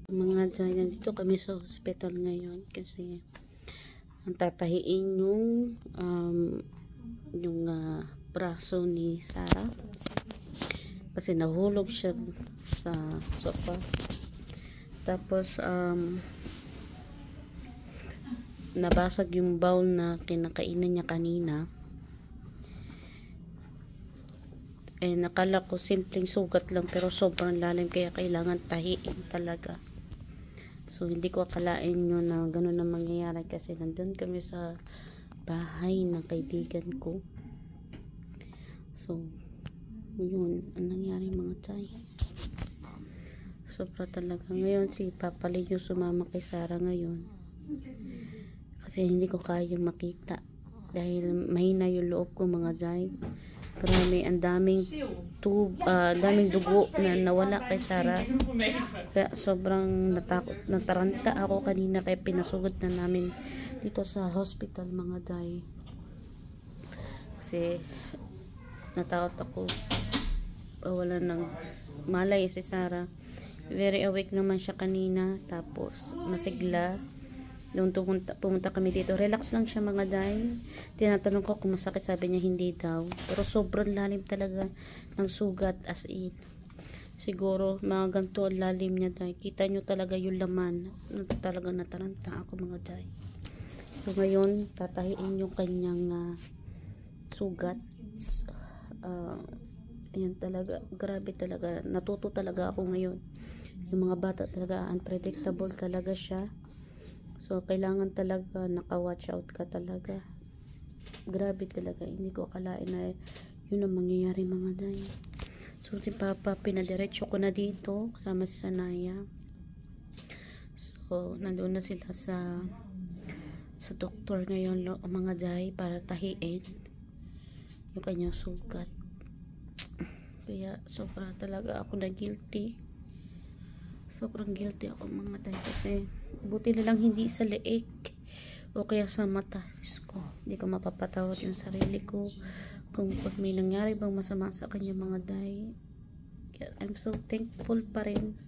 Mga dyan, nandito kami sa hospital ngayon kasi ang tatahiin yung braso ni Sarah kasi nahulog siya sa sofa. Tapos nabasag yung bowl na kinakainan niya kanina. Nakala ko simpleng sugat lang pero sobrang lalim kaya kailangan tahiin talaga. So hindi ko akalain yun na gano'n na mangyayari kasi nandun kami sa bahay ng kaibigan ko. So yun ang nangyari mga tay. Sobra talaga. Ngayon si Papa Lee yung sumama kay Sarah ngayon kasi hindi ko kayang makita dahil mahina yung loob ko mga tay. Grabe, ang daming dugo na nawala kay Sarah. Kaya sobrang natakot, nataranta ako kanina kaya pinasugod na namin dito sa hospital mga day. Kasi natakot ako. Wala nang malay si Sarah. Very awake naman siya kanina. Tapos masigla. Noong pumunta kami dito, relax lang siya mga day. Tinatanong ko kung masakit, sabi niya hindi daw. Pero sobrang lalim talaga ng sugat as in. Siguro mga ganito ang lalim niya day. Kita nyo talaga yung laman. Talaga nataranta ako mga day. So ngayon, tatahiin yung kanyang sugat. Ayan talaga, grabe talaga. Natuto talaga ako ngayon. Yung mga bata talaga, unpredictable talaga siya. So, kailangan talaga naka-watch out ka talaga. Grabe talaga. Hindi ko akalain na yun ang mangyayari mga day. So, si Papa, pinadiretso ko na dito. Kasama si Sanaya. So, nandun na sila sa doktor ngayon mga day para tahiin yung kanyang sugat. Kaya, sobra talaga ako na guilty. Sobrang guilty ako mga day kasi buti na lang hindi sa leeg o kaya sa mata ko. Hindi ko mapapatawad yung sarili ko kung pag may nangyari bang masama sa kanya mga day. I'm so thankful pa rin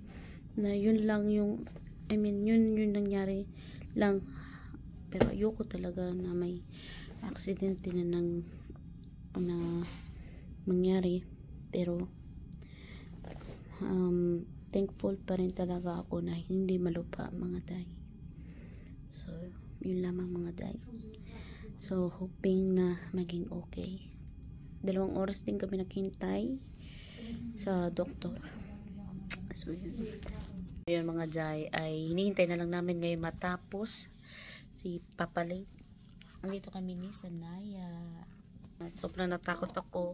na yun lang yung yun nangyari lang. Pero ayoko talaga na may accident na mangyari. Pero thankful pa rin talaga ako na hindi malupa mga day. So yun lamang mga day. So hoping na maging okay. 2 oras din kami naghintay sa doktor. So yun mga day ay hinihintay na lang namin ngayon matapos si Papa Lee. Andito kami ni Sanaya. Sobrang natakot ako.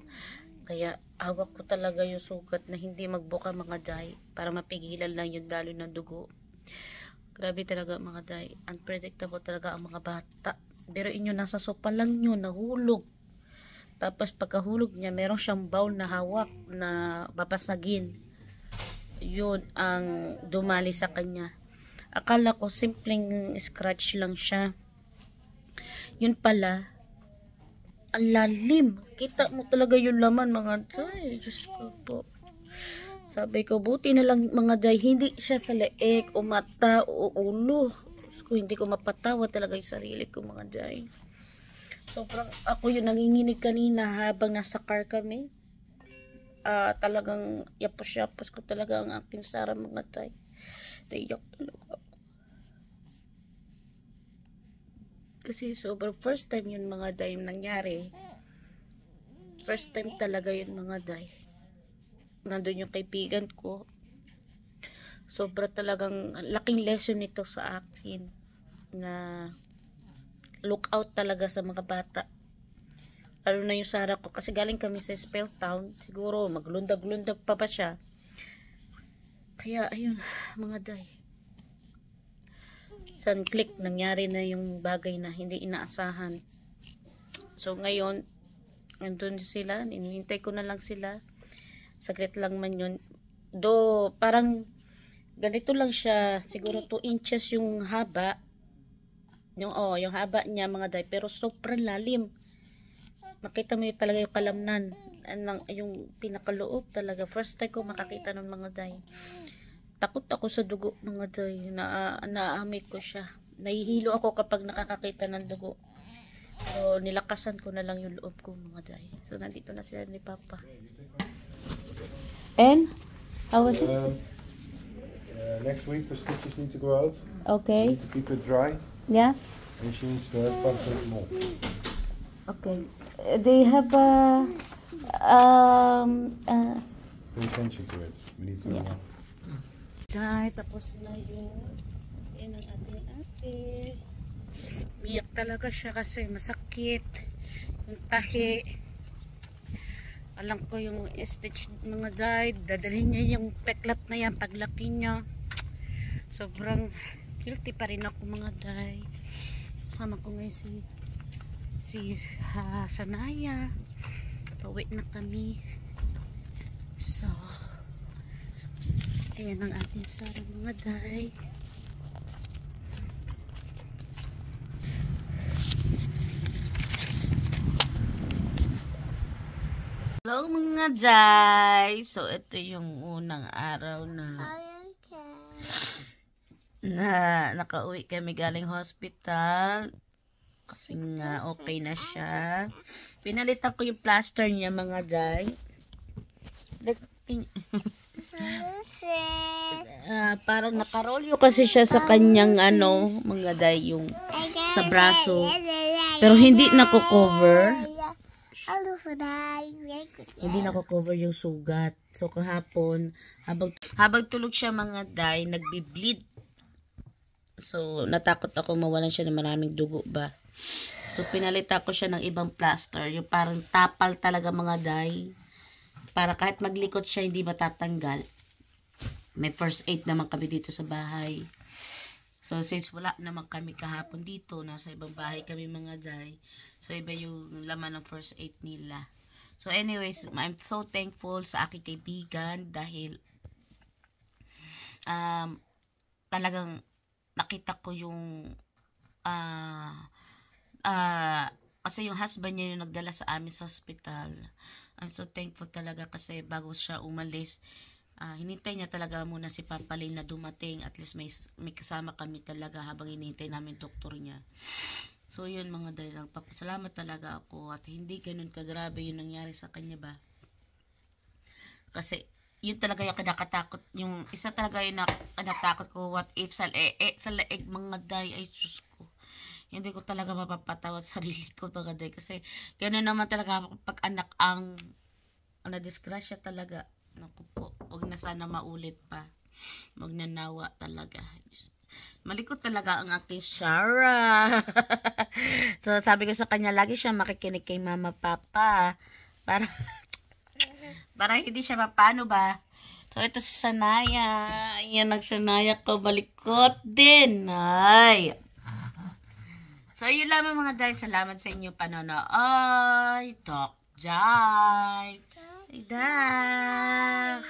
Kaya hawak ko talaga yung sugat na hindi magbuka mga day para mapigilan lang yung daloy ng dugo. Grabe talaga mga day. Unpredictable talaga ang mga bata. Pero inyo nasa sopa lang nyo, nahulog. Tapos pagkahulog niya, meron siyang bowl na hawak na babasagin. Yun ang dumali sa kanya. Akala ko simpleng scratch lang siya. Yun pala, ang lalim. Kita mo talaga yung laman mga day. Diyos ko po. Sabi ko, buti na lang mga day, hindi siya sa leeg o mata o ulo. So, hindi ko mapatawa talaga yung sarili ko mga day. Sobrang ako yung nanginginig kanina habang nasa car kami. Talagang yapos-yapos ko talaga ang aking Sarah mga day. Naiyak talaga ako. Kasi sobrang first time yun mga day nangyari. First time talaga yun mga day. Nandun yung kaibigan ko. Sobra talagang laking lesson nito sa akin. Na look out talaga sa mga bata. Lalo na yung Sarah ko. Kasi galing kami sa Spell Town. Siguro maglundag-lundag pa ba siya. Kaya ayun mga day. San click nangyari na yung bagay na hindi inaasahan. So ngayon nandun sila, hinihintay ko na lang sila. Saglit lang man yun. Do parang ganito lang siya, siguro 2 inches yung haba. Yung haba niya mga day, pero sobrang lalim. Makita mo yung talaga yung kalamnan. Yung pinakaloob talaga. First time ko makakita ng mga day. takot ako sa dugo mga day. Naamay ko siya. Nahihilo ako kapag nakakakita ng dugo. So, nilakasan ko na lang yung loob ko mga day. So, nandito na sila ni Papa. And? How was it? Next week the stitches need to go out. Okay. You need to keep it dry. Yeah? And she needs to have paracetamol. Okay. They have Pay attention to it. We need to. Yeah. Day, tapos na yung yan ang ating ate. Biyak talaga siya kasi masakit. Yung tahi. Alam ko yung stitch mga day. Dadalhin niya yung peklat na yan paglaki niya. Sobrang guilty pa rin ako mga day. Sama ko ngayon si Sanaya. Pauwi na kami. So, ayan ang ating Sara mga day. Hello mga day. So, ito yung unang araw na nakauwi kami galing hospital. Kasi nga okay na siya. Pinalitan ko yung plaster niya mga day. Parang nakarolyo kasi siya sa kanyang mga day yung sa braso. Pero hindi nako-cover. Hindi nako-cover yung sugat. So kahapon habang tulog siya mga day, nagbi-bleed. So natakot ako mawalan siya ng maraming dugo ba. So pinalitan ko siya ng ibang plaster, yung parang tapal talaga mga day. Para kahit maglikot siya hindi matatanggal. May first aid naman kami dito sa bahay. So since wala naman kami kahapon dito, nasa ibang bahay kami mga day. So iba yung laman ng first aid nila. So anyways, I'm so thankful sa aking kaibigan dahil talagang nakita ko yung kasi yung husband niya yung nagdala sa amin sa hospital. I'm so thankful talaga kasi bago siya umalis, hinintay niya talaga muna si Pampalin na dumating. At least may kasama kami talaga habang hinintay namin doktor niya. So yun mga dahil lang, papasalamat talaga ako at hindi ganun kagrabe yung nangyari sa kanya ba. Kasi yun talaga yung kinakatakot, yung isa talaga yung nakakatakot ko, what if sa leeg mga day, ay Diyos ko. Hindi ko talaga mapapatawad sarili ko mga day kasi gano'n naman talaga pag anak ang na-disgrasya talaga. Naku po, huwag na sana maulit pa. Huwag na nawa talaga. Malikot talaga ang aking Sarah. So sabi ko sa kanya, lagi siya makikinig kay mama papa. Para hindi siya mapano ba. So ito si Sanaya. Ayan, nagsanaya ko, malikot din. Ay. So yun lamang mga day. Salamat sa inyong panonood. Talk Jive. Idak.